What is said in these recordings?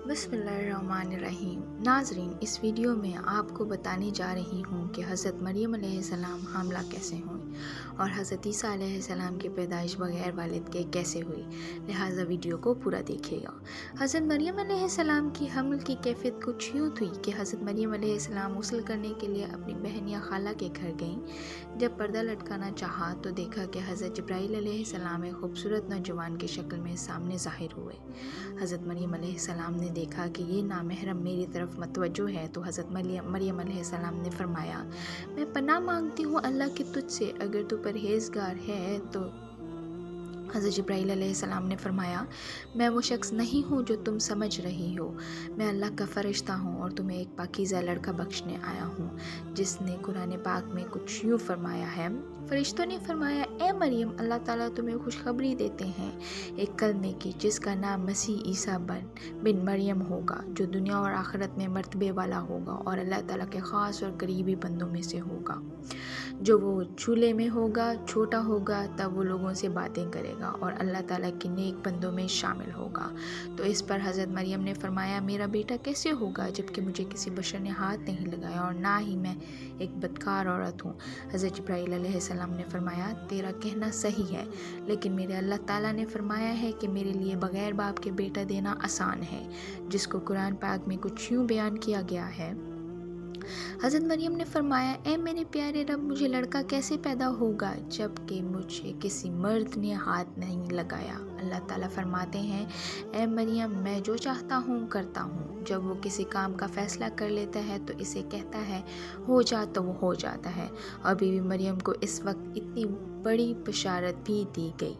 बिस्मिल्लाहिर्रहमानिर्रहीम। नाज़रीन, इस वीडियो में आपको बताने जा रही हूँ कि हज़रत मरियम अलैहिस्सलाम हामिला कैसे हुई और हज़रत ईसा अलैहिस्सलाम की पैदाइश बग़ैर वालिद के कैसे हुई। लिहाजा वीडियो को पूरा देखिएगा। हज़रत मरियम अलैहिस्सलाम की हम्ल की कैफियत कुछ यूँ थी कि हज़रत मरियम अलैहिस्सलाम गुस्ल करने के लिए अपनी बहन या खाला के घर गईं। जब पर्दा लटकाना चाहा तो देखा कि हज़रत जिब्राईल अलैहिस्सलाम एक खूबसूरत नौजवान की शक्ल में सामने ज़ाहिर हुए। हज़रत मरियम अलैहिस्सलाम ने देखा कि ये नामहरम मेरी तरफ मतवज्जो है, तो हज़रत मरियम अलैहिस्सलाम ने फरमाया, मैं पनाह मांगती हूँ अल्लाह की तुझसे, अगर तू परहेज़गार है तो। हज़रत जिब्राईल अलैहिस्सलाम ने फरमाया, मैं वो शख्स नहीं हूँ जो तुम समझ रही हो। मैं अल्लाह का फ़रिश्ता हूँ और तुम्हें एक पाकीज़ा लड़का बख्शने आया हूँ। जिसने कुरान पाक में कुछ यूँ फरमाया है, फ़रिश्तों ने फरमाया, ए मरियम, अल्लाह ताला तुम्हें खुशखबरी देते हैं एक कलमे की जिसका नाम मसीह ईसा बिन मरियम होगा, जो दुनिया और आखिरत में मर्तबे वाला होगा और अल्लाह ताला के ख़ास और करीबी बंदों में से होगा। जो वो चूल्हे में होगा, छोटा होगा, तब वो लोगों से बातें करेगा और अल्लाह ताला के नेक बंदों में शामिल होगा। तो इस पर हज़रत मरियम ने फरमाया, मेरा बेटा कैसे होगा जबकि मुझे किसी बशर ने हाथ नहीं लगाया और ना ही मैं एक बदकार औरत हूँ। हज़रत जिब्राईल अलैहिस्सलाम ने फरमाया, तेरा कहना सही है, लेकिन मेरे अल्लाह ताला ने फरमाया है कि मेरे लिए बग़ैर बाप के बेटा देना आसान है, जिसको कुरान पाक में कुछ यूँ बयान किया गया है। हज़रत मरियम ने फरमाया, ए मेरे प्यारे रब, मुझे लड़का कैसे पैदा होगा जबकि मुझे किसी मर्द ने हाथ नहीं लगाया। अल्लाह ताला फरमाते हैं, ए मरियम, मैं जो चाहता हूँ करता हूँ। जब वो किसी काम का फ़ैसला कर लेता है तो इसे कहता है हो जा, तो वो हो जाता है। और बीवी मरियम को इस वक्त इतनी बड़ी बशारत भी दी गई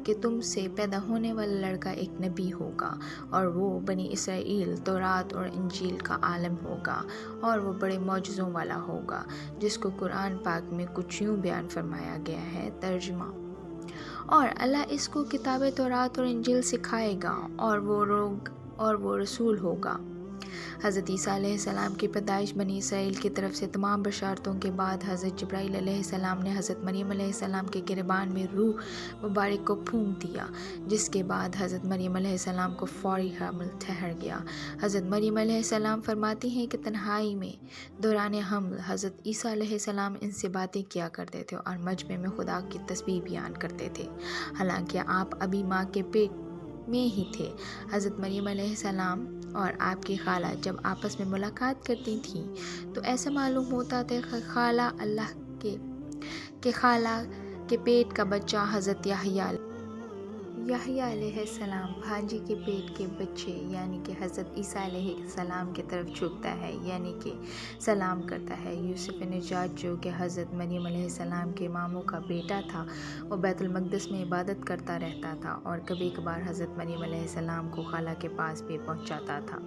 कि तुमसे पैदा होने वाला लड़का एक नबी होगा और वो बनी इसराइल, तौरात और इंजील का आलम होगा और वो बड़े मौजज़ों वाला होगा, जिसको कुरान पाक में कुछ यूँ बयान फरमाया गया है, तर्जुमा, और अल्लाह इसको किताब तौरात और इंजील सिखाएगा और वो रसूल होगा। हज़रत ईसा अलैहिस्सलाम की पैदाइश बनी इसराइल की तरफ से तमाम बशारतों के बाद हज़रत जिब्राईल अलैहिस्सलाम ने हज़रत मरियम अलैहिस्सलाम के गिरबान में रूह मुबारक को फूंक दिया, जिसके बाद हज़रत मरियम अलैहिस्सलाम को फ़ौरी हमल ठहर गया। हज़रत मरियम अलैहिस्सलाम फरमाती हैं कि तन्हाई में दौरान हमल हज़रत ईसा अलैहिस्सलाम इनसे बातें किया करते थे और मजमे में खुदा की तस्बीह बयान करते थे, हालांकि आप अभी माँ के पेट में ही थे। हज़रत मरियम अलैहिस्सलाम और आपकी खाला जब आपस में मुलाकात करती थीं तो ऐसा मालूम होता था कि खाला के पेट का बच्चा हज़रत याह्या अलैहिस्सलाम भांजी के पेट के बच्चे यानी कि हज़रत ईसा अलैहिस्सलाम की तरफ झुकता है, यानी कि सलाम करता है। यूसुफ नजात, जो कि हज़रत मरियम अलैहिस्सलाम के मामू का बेटा था, वो बैतुल मक़दिस में इबादत करता रहता था और कभी कभार हज़रत मरियम अलैहिस्सलाम को खाला के पास भी पहुंचाता था।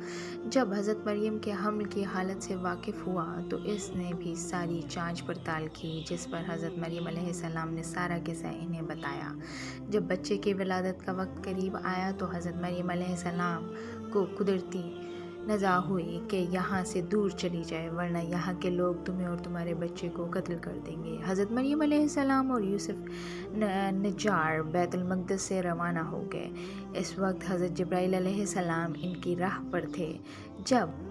जब हज़रत मरियम के हमल की हालत से वाकिफ़ हुआ तो इसने भी सारी जांच पड़ताल की, जिस पर हज़रत मरियम अलैहिस्सलाम ने सारा किस्सा इन्हें बताया। जब बच्चे की विलादत का वक्त करीब आया तो हज़रत मरियम अलैहिस्सलाम को कुदरती नज़ा हुई कि यहाँ से दूर चली जाए, वरना यहाँ के लोग तुम्हें और तुम्हारे बच्चे को कत्ल कर देंगे। हज़रत मरियम अलैहिस्सलाम और यूसुफ नज्जार बैतुल मक़दिस से रवाना हो गए। इस वक्त हज़रत जिब्राईल अलैहिस्सलाम इनकी राह पर थे। जब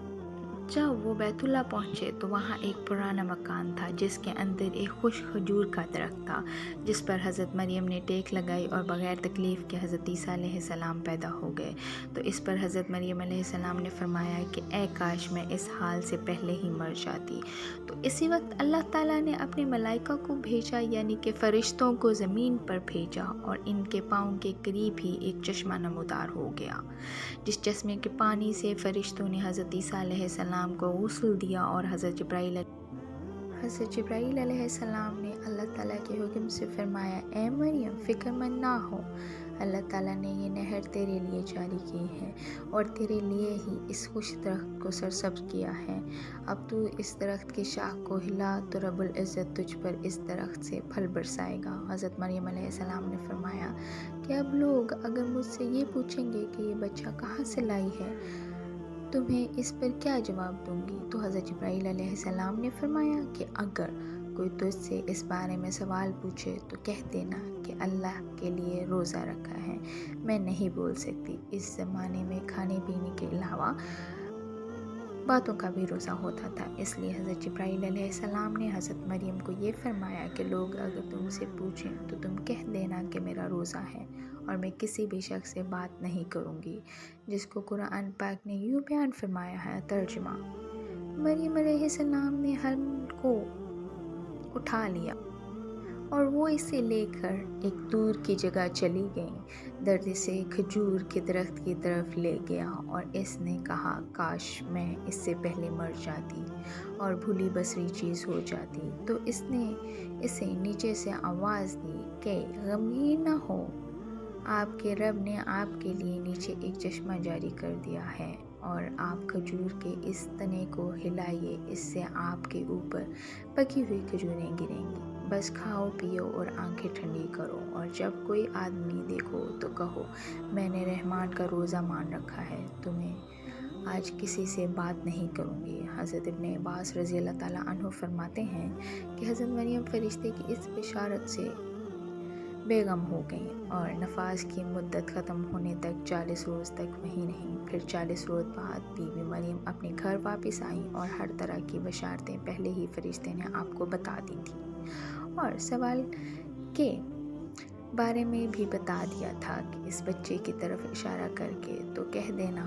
वो बैतुल्ला पहुँचे तो वहाँ एक पुराना मकान था जिसके अंदर एक खुश खजूर का दरख्त था, जिस पर हज़रत मरियम ने टेक लगाई और बग़ैर तकलीफ़ के हज़रत ईसा अलैहिस्सलाम पैदा हो गए। तो इस पर हज़रत मरियम अलैहिस्सलाम ने फरमाया कि ए काश मैं इस हाल से पहले ही मर जाती। तो इसी वक्त अल्लाह ताला ने अपने मलाइका को भेजा, यानी कि फ़रिश्तों को ज़मीन पर भेजा और इनके पाँव के करीब ही एक चश्मा नमूदार हो गया, जिस चश्मे के पानी से फ़रिश्तों ने हज़रत ईसा अलैहिस्सलाम को गुस्ल दिया और हज़रत जिब्राईल अलैहिस्सलाम ने अल्लाह ताला के हुक्म से फरमाया, ए मरियम, फ़िक्रमंद ना हो, अल्लाह ताला ने ये नहर तेरे लिए जारी की है और तेरे लिए ही इस खुश दरख्त को सरसब्ज़ किया है। अब तू इस दरख्त की शाख को हिला तो रब्बुल इज़्ज़त तुझ पर इस दरख्त से फल बरसाएगा। हज़रत मरियम अलैहिस्सलाम ने फरमाया कि अब लोग अगर मुझसे ये पूछेंगे कि ये बच्चा कहाँ से लाई है, तुम्हें इस पर क्या जवाब दूंगी? तो हज़रत जिब्राईल अलैहिस्सलाम ने फरमाया कि अगर जब कोई तुझसे इस बारे में सवाल पूछे तो कह देना कि अल्लाह के लिए रोज़ा रखा है। मैं नहीं बोल सकती। इस ज़माने में खाने पीने के अलावा बातों का भी रोज़ा होता था, इसलिए हज़रत जिब्राईल अलैहिस्सलाम ने हज़रत मरियम को ये फरमाया कि लोग अगर तुमसे पूछें तो तुम कह देना कि मेरा रोज़ा है और मैं किसी भी शख्स से बात नहीं करूँगी। जिसको कुरान पाक ने यूँ बयान फरमाया है। तर्जुमा: मरियम अलैहिस्सलाम ने हम्ल को उठा लिया और वो इसे लेकर एक दूर की जगह चली गई। दर्द से खजूर के दरख्त की तरफ ले गया और इसने कहा, काश मैं इससे पहले मर जाती और भूली बसरी चीज़ हो जाती। तो इसने इसे नीचे से आवाज़ दी कि गमगीन न हो, आपके रब ने आपके लिए नीचे एक चश्मा जारी कर दिया है और आप खजूर के इस तने को हिलाइए, इससे आपके ऊपर पकी हुई खजूरें गिरेंगी। बस खाओ पियो और आंखें ठंडी करो और जब कोई आदमी देखो तो कहो, मैंने रहमान का रोज़ा मान रखा है, तुम्हें आज किसी से बात नहीं करूँगी। हज़रत इब्न अब्बास रज़ी अल्लाह ताला अन्हु फरमाते हैं कि हज़रत मरियम फ़रिश्ते की इस बिशारत से बेगम हो गई और नफास की मुद्दत ख़त्म होने तक 40 रोज़ तक वहीं रहीं। फिर 40 रोज़ बाद बीवी मरियम अपने घर वापस आई और हर तरह की बशारतें पहले ही फ़रिश्ते ने आपको बता दी थी और सवाल के बारे में भी बता दिया था कि इस बच्चे की तरफ इशारा करके तो कह देना,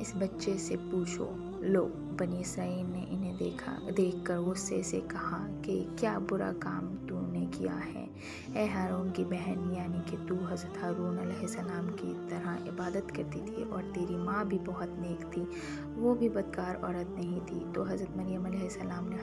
इस बच्चे से पूछो। लो, बनी इसराइल ने इन्हें देखकर गुस्से से कहा कि क्या बुरा काम तूने किया है। ए हारून की बहन, यानी कि तू हज़रत हारून अलैहिस्सलाम की तरह इबादत करती थी और तेरी माँ भी बहुत नेक थी, वो भी बदकार औरत नहीं थी। तो हज़रत मरियम अलैहिस्सलाम ने